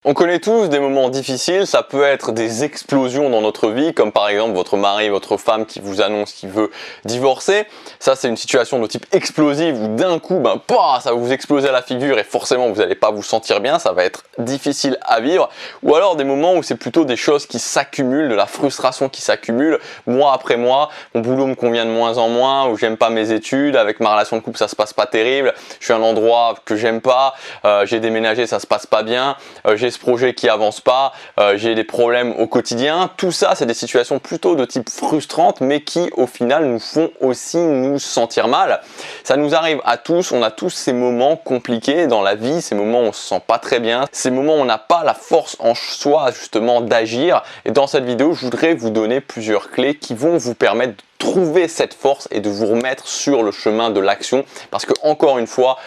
On connaît tous des moments difficiles, ça peut être des explosions dans notre vie, comme par exemple votre mari, votre femme qui vous annonce qu'il veut divorcer. Ça, c'est une situation de type explosive où d'un coup, ça va vous exploser à la figure et forcément vous n'allez pas vous sentir bien, ça va être difficile à vivre. Ou alors des moments où c'est plutôt des choses qui s'accumulent, de la frustration qui s'accumule, mois après mois, mon boulot me convient de moins en moins, ou j'aime pas mes études, avec ma relation de couple ça se passe pas terrible, je suis à un endroit que j'aime pas, j'ai déménagé, ça se passe pas bien, j'ai ce projet qui avance pas, j'ai des problèmes au quotidien. Tout ça, c'est des situations plutôt de type frustrantes, mais qui au final nous font aussi nous sentir mal. Ça nous arrive à tous, on a tous ces moments compliqués dans la vie, ces moments où on se sent pas très bien, ces moments où on n'a pas la force en soi justement d'agir. Et dans cette vidéo, je voudrais vous donner plusieurs clés qui vont vous permettre de trouver cette force et de vous remettre sur le chemin de l'action. Parce que encore une fois,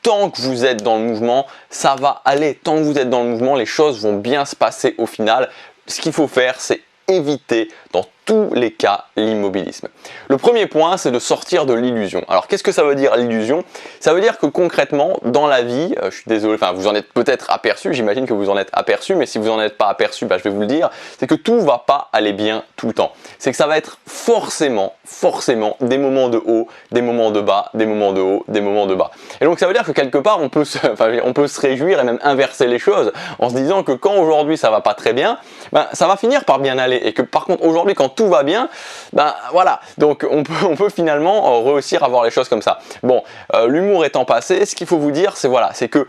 tant que vous êtes dans le mouvement, ça va aller. Tant que vous êtes dans le mouvement, les choses vont bien se passer au final. Ce qu'il faut faire, c'est éviter dans tous les cas l'immobilisme. Le premier point, c'est de sortir de l'illusion. Alors qu'est-ce que ça veut dire l'illusion? Ça veut dire que concrètement, dans la vie, je suis désolé, vous en êtes peut-être aperçu, j'imagine que vous en êtes aperçu, mais si vous n'en êtes pas aperçu, je vais vous le dire, c'est que tout va pas aller bien tout le temps. C'est que ça va être forcément des moments de haut, des moments de bas, des moments de haut, des moments de bas. Et donc ça veut dire que quelque part, on peut se réjouir et même inverser les choses en se disant que quand aujourd'hui ça va pas très bien, ça va finir par bien aller et que par contre aujourd'hui quand tout va bien, voilà, donc on peut finalement réussir à voir les choses comme ça. Bon, l'humour étant passé, ce qu'il faut vous dire, c'est que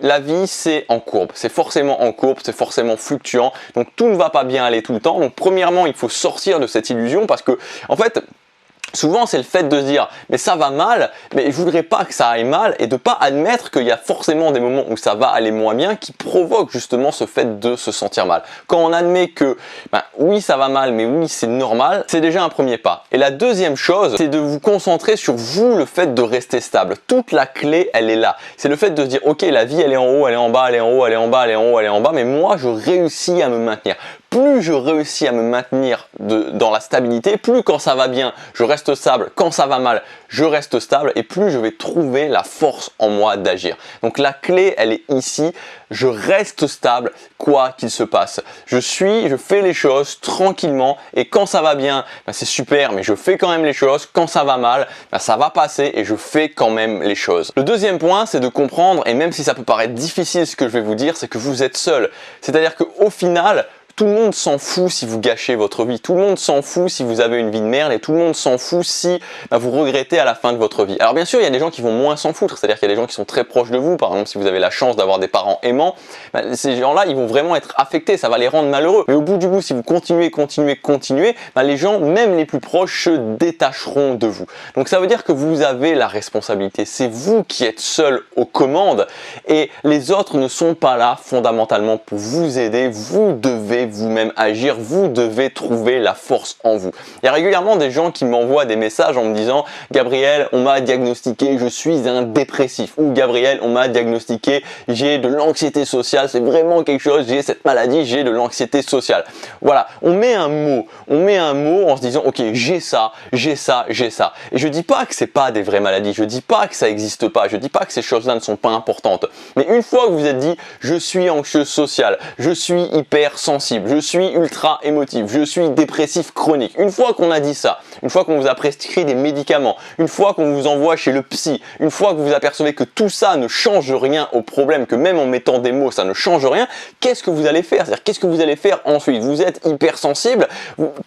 la vie, c'est en courbe, c'est forcément en courbe, c'est forcément fluctuant, donc tout ne va pas bien aller tout le temps. Donc premièrement, il faut sortir de cette illusion parce que en fait, souvent, c'est le fait de se dire « mais ça va mal, mais je voudrais pas que ça aille mal » et de pas admettre qu'il y a forcément des moments où ça va aller moins bien qui provoquent justement ce fait de se sentir mal. Quand on admet que oui, ça va mal, mais oui, c'est normal, c'est déjà un premier pas. Et la deuxième chose, c'est de vous concentrer sur vous, le fait de rester stable. Toute la clé, elle est là. C'est le fait de se dire « ok, la vie, elle est en haut, elle est en bas, elle est en haut, elle est en bas, elle est en haut, elle est en bas, mais moi, je réussis à me maintenir. » Plus je réussis à me maintenir dans la stabilité, plus quand ça va bien, je reste stable, quand ça va mal, je reste stable et plus je vais trouver la force en moi d'agir. Donc la clé, elle est ici, je reste stable quoi qu'il se passe. Je fais les choses tranquillement et quand ça va bien, c'est super, mais je fais quand même les choses. Quand ça va mal, ça va passer et je fais quand même les choses. Le deuxième point, c'est de comprendre, et même si ça peut paraître difficile ce que je vais vous dire, c'est que vous êtes seul. C'est-à-dire qu'au final, tout le monde s'en fout si vous gâchez votre vie, tout le monde s'en fout si vous avez une vie de merde et tout le monde s'en fout si vous regrettez à la fin de votre vie. Alors bien sûr, il y a des gens qui vont moins s'en foutre, c'est-à-dire qu'il y a des gens qui sont très proches de vous, par exemple si vous avez la chance d'avoir des parents aimants, ces gens-là, ils vont vraiment être affectés, ça va les rendre malheureux. Mais au bout du bout, si vous continuez, les gens, même les plus proches, se détacheront de vous. Donc ça veut dire que vous avez la responsabilité, c'est vous qui êtes seul aux commandes et les autres ne sont pas là fondamentalement pour vous aider, vous devez vous-même agir, vous devez trouver la force en vous. Il y a régulièrement des gens qui m'envoient des messages en me disant « Gabriel, on m'a diagnostiqué, je suis un dépressif » ou « Gabriel, on m'a diagnostiqué, j'ai de l'anxiété sociale, c'est vraiment quelque chose, j'ai cette maladie, j'ai de l'anxiété sociale. » Voilà, on met un mot en se disant « Ok, j'ai ça. » Et je dis pas que c'est pas des vraies maladies, je dis pas que ça n'existe pas, je dis pas que ces choses-là ne sont pas importantes. Mais une fois que vous êtes dit « Je suis anxieux social, je suis hyper sensible, je suis ultra émotif, je suis dépressif chronique. » Une fois qu'on a dit ça, une fois qu'on vous a prescrit des médicaments, une fois qu'on vous envoie chez le psy, une fois que vous apercevez que tout ça ne change rien au problème, que même en mettant des mots ça ne change rien, qu'est-ce que vous allez faire? C'est-à-dire qu'est-ce que vous allez faire ensuite? Vous êtes hypersensible,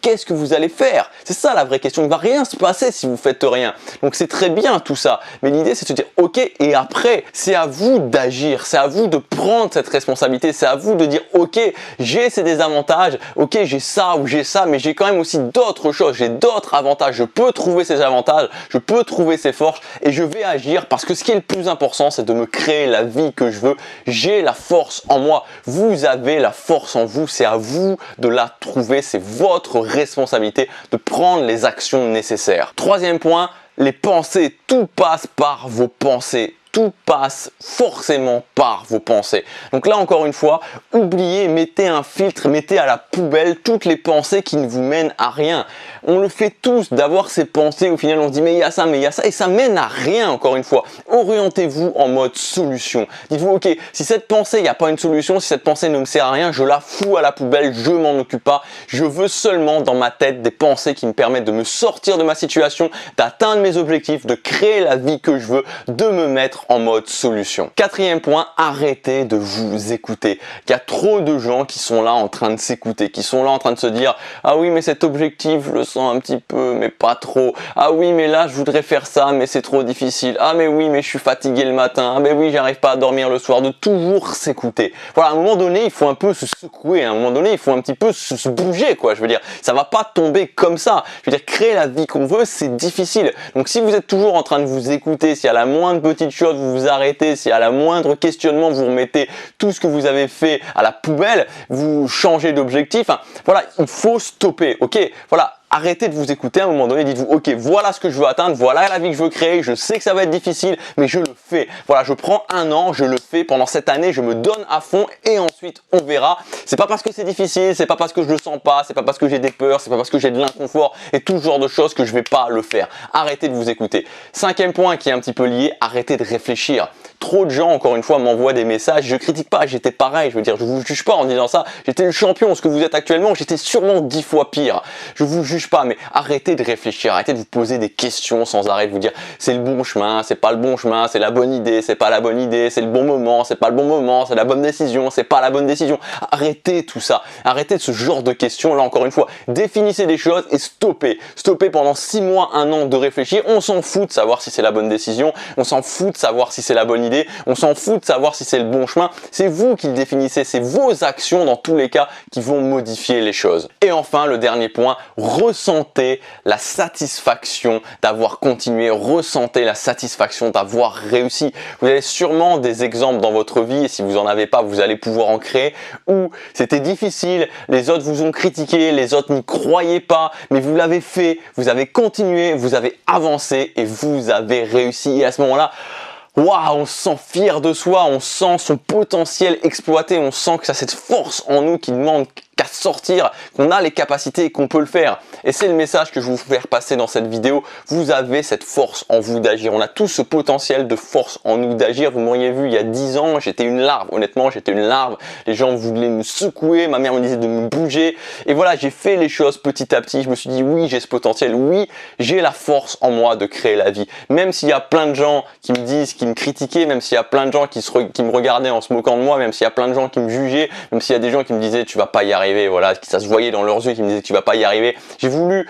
qu'est-ce que vous allez faire? C'est ça la vraie question. Il ne va rien se passer si vous faites rien. Donc c'est très bien tout ça, mais l'idée c'est de se dire ok, et après c'est à vous d'agir, c'est à vous de prendre cette responsabilité, c'est à vous de dire ok, j'ai ces désavantages, ok, j'ai ça ou j'ai ça, mais j'ai quand même aussi d'autres choses, j'ai d'autres avantages, je peux trouver ces avantages, je peux trouver ces forces et je vais agir parce que ce qui est le plus important, c'est de me créer la vie que je veux. J'ai la force en moi, vous avez la force en vous, c'est à vous de la trouver, c'est votre responsabilité de prendre les actions nécessaires. Troisième point, les pensées, tout passe par vos pensées. tout passe forcément par vos pensées. Donc là encore une fois, oubliez, mettez un filtre, mettez à la poubelle toutes les pensées qui ne vous mènent à rien. On le fait tous d'avoir ces pensées, au final on se dit mais il y a ça, et ça mène à rien encore une fois. Orientez-vous en mode solution. Dites-vous ok, si cette pensée, il n'y a pas une solution, si cette pensée ne me sert à rien, je la fous à la poubelle, je m'en occupe pas. Je veux seulement dans ma tête des pensées qui me permettent de me sortir de ma situation, d'atteindre mes objectifs, de créer la vie que je veux, de me mettre en mode solution. Quatrième point, arrêtez de vous écouter. Il y a trop de gens qui sont là en train de s'écouter, qui sont là en train de se dire ah oui mais cet objectif je le sens un petit peu mais pas trop. Ah oui mais là je voudrais faire ça mais c'est trop difficile. Ah mais oui mais je suis fatigué le matin. Ah mais oui j'arrive pas à dormir le soir. De toujours s'écouter. Voilà, à un moment donné il faut un peu se secouer, à un moment donné il faut un petit peu se bouger quoi. Je veux dire, ça va pas tomber comme ça. Je veux dire, créer la vie qu'on veut c'est difficile. Donc si vous êtes toujours en train de vous écouter, si à la moindre petite chose vous vous arrêtez, si à la moindre questionnement vous remettez tout ce que vous avez fait à la poubelle, vous changez d'objectif, hein, voilà, il faut stopper, ok, voilà. Arrêtez de vous écouter à un moment donné, dites-vous ok voilà ce que je veux atteindre, voilà la vie que je veux créer, je sais que ça va être difficile mais je le fais, voilà je prends un an, je le fais pendant cette année, je me donne à fond et ensuite on verra. C'est pas parce que c'est difficile, c'est pas parce que je le sens pas, c'est pas parce que j'ai des peurs, c'est pas parce que j'ai de l'inconfort et tout ce genre de choses que je vais pas le faire. Arrêtez de vous écouter. Cinquième point qui est un petit peu lié, arrêtez de réfléchir. Trop de gens encore une fois m'envoient des messages, je critique pas, j'étais pareil, je veux dire je vous juge pas en disant ça, j'étais le champion, ce que vous êtes actuellement, j'étais sûrement 10 fois pire. Je vous juge pas, mais arrêtez de réfléchir, arrêtez de vous poser des questions sans arrêt, de vous dire c'est le bon chemin, c'est pas le bon chemin, c'est la bonne idée, c'est pas la bonne idée, c'est le bon moment, c'est pas le bon moment, c'est la bonne décision, c'est pas la bonne décision. Arrêtez tout ça, arrêtez de ce genre de questions, là encore une fois, définissez des choses et stoppez. Stoppez pendant 6 mois, 1 an de réfléchir, on s'en fout de savoir si c'est la bonne décision, on s'en fout de savoir si c'est la bonne idée, on s'en fout de savoir si c'est le bon chemin, c'est vous qui le définissez, c'est vos actions dans tous les cas qui vont modifier les choses. Et enfin, le dernier point, ressentez la satisfaction d'avoir continué, ressentez la satisfaction d'avoir réussi. Vous avez sûrement des exemples dans votre vie et si vous en avez pas, vous allez pouvoir en créer où c'était difficile, les autres vous ont critiqué, les autres n'y croyaient pas, mais vous l'avez fait, vous avez continué, vous avez avancé et vous avez réussi. Et à ce moment-là, waouh, on se sent fier de soi, on sent son potentiel exploité, on sent que ça a cette force en nous qui demande qu'à sortir, qu'on a les capacités et qu'on peut le faire. Et c'est le message que je veux vous faire passer dans cette vidéo. Vous avez cette force en vous d'agir. On a tous ce potentiel de force en nous d'agir. Vous m'auriez vu il y a 10 ans, j'étais une larve. Honnêtement, j'étais une larve. Les gens voulaient me secouer, ma mère me disait de me bouger. Et voilà, j'ai fait les choses petit à petit. Je me suis dit oui, j'ai ce potentiel. Oui, j'ai la force en moi de créer la vie. Même s'il y a plein de gens qui me disent, qui me critiquaient, même s'il y a plein de gens qui me regardaient en se moquant de moi, même s'il y a plein de gens qui me jugeaient, même s'il y a des gens qui me disaient tu vas pas y arriver. Voilà, ça se voyait dans leurs yeux qui me disaient que tu vas pas y arriver. J'ai voulu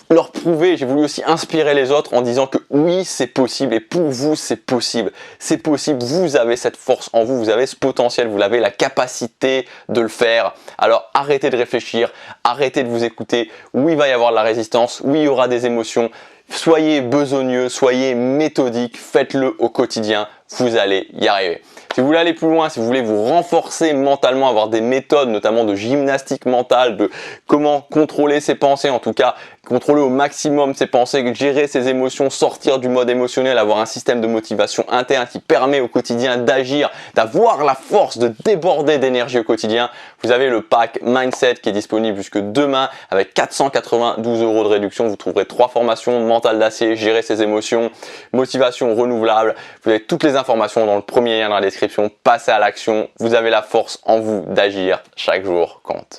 leur prouver, j'ai voulu aussi inspirer les autres en disant que oui, c'est possible et pour vous, c'est possible. C'est possible, vous avez cette force en vous, vous avez ce potentiel, vous avez la capacité de le faire. Alors arrêtez de réfléchir, arrêtez de vous écouter. Oui, il va y avoir de la résistance, oui, il y aura des émotions. Soyez besogneux, soyez méthodique, faites-le au quotidien, vous allez y arriver. Si vous voulez aller plus loin, si vous voulez vous renforcer mentalement, avoir des méthodes notamment de gymnastique mentale, de comment contrôler ses pensées, en tout cas contrôler au maximum ses pensées, gérer ses émotions, sortir du mode émotionnel, avoir un système de motivation interne qui permet au quotidien d'agir, d'avoir la force de déborder d'énergie au quotidien, vous avez le pack Mindset qui est disponible jusque demain avec 492 € de réduction. Vous trouverez 3 formations, mental d'acier, gérer ses émotions, motivation renouvelable. Vous avez toutes les informations dans le premier lien dans la description. Passez à l'action, vous avez la force en vous d'agir. Chaque jour compte.